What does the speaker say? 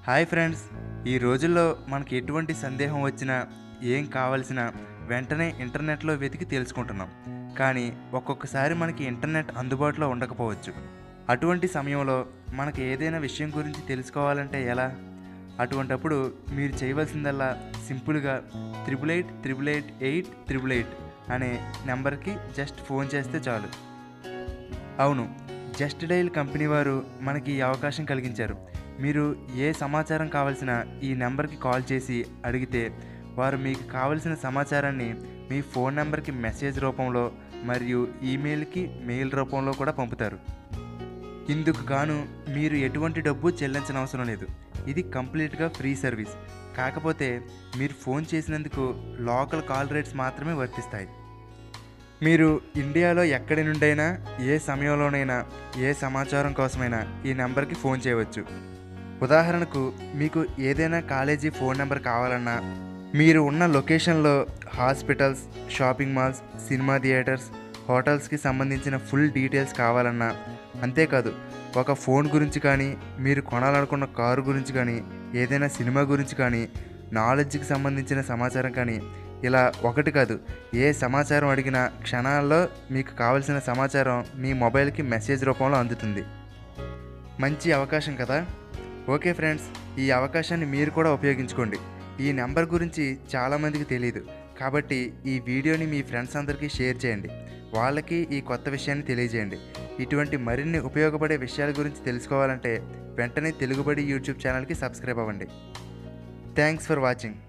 Hi friends, ఈ రోజుల్లో మనకి ఎటువంటి సందేహం వచ్చినా ఏం కావాల్సిన వెంటనే ఇంటర్నెట్లో వెతికి తెలుసుకుంటున్నాం. కానీ ఒక్కొక్కసారి మనకి ఇంటర్నెట్ అందుబాటులో ఉండకపోవచ్చు. అటువంటి సమయంలో మనకి ఏదైనా విషయం గురించి తెలుసుకోవాలంటే ఎలా? అటువంటప్పుడు మీరు చేయవలసిందల్లా సింపుల్గా 888888 అనే నెంబర్కి జస్ట్ ఫోన్ చేస్తే చాలు. అవును, జస్ట్ డైల్ కంపెనీ వారు మనకి ఈ అవకాశం కలిగించారు. మీరు ఏ సమాచారం కావాల్సిన ఈ నెంబర్కి కాల్ చేసి అడిగితే వారు మీకు కావలసిన సమాచారాన్ని మీ ఫోన్ నెంబర్కి మెసేజ్ రూపంలో మరియు ఈమెయిల్కి మెయిల్ రూపంలో కూడా పంపుతారు. ఇందుకు గాను మీరు ఎటువంటి డబ్బు చెల్లించనవసరం లేదు. ఇది కంప్లీట్గా ఫ్రీ సర్వీస్. కాకపోతే మీరు ఫోన్ చేసినందుకు లోకల్ కాల్ రేట్స్ మాత్రమే వర్తిస్తాయి. మీరు ఇండియాలో ఎక్కడి నుండైనా ఏ సమయంలోనైనా ఏ సమాచారం కోసమైనా ఈ నెంబర్కి ఫోన్ చేయవచ్చు. ఉదాహరణకు మీకు ఏదైనా కాలేజీ ఫోన్ నెంబర్ కావాలన్నా, మీరు ఉన్న లొకేషన్లో hospitals, shopping malls, cinema theatres, హోటల్స్కి సంబంధించిన ఫుల్ డీటెయిల్స్ కావాలన్నా, అంతేకాదు ఒక ఫోన్ గురించి కానీ, మీరు కొనాలనుకున్న కారు గురించి కానీ, ఏదైనా సినిమా గురించి కానీ, నాలెడ్జ్కి సంబంధించిన సమాచారం కానీ, ఇలా ఒకటి కాదు ఏ సమాచారం అడిగినా క్షణాల్లో మీకు కావలసిన సమాచారం మీ మొబైల్కి మెసేజ్ రూపంలో అందుతుంది. మంచి అవకాశం కదా. ఓకే ఫ్రెండ్స్, ఈ అవకాశాన్ని మీరు కూడా ఉపయోగించుకోండి. ఈ నెంబర్ గురించి చాలామందికి తెలియదు కాబట్టి ఈ వీడియోని మీ ఫ్రెండ్స్ అందరికీ షేర్ చేయండి. వాళ్ళకి ఈ కొత్త విషయాన్ని తెలియజేయండి. ఇటువంటి మరిన్ని ఉపయోగపడే విషయాల గురించి తెలుసుకోవాలంటే వెంటనే తెలుగుబడి యూట్యూబ్ ఛానల్కి సబ్స్క్రైబ్ అవ్వండి. Thanks for watching.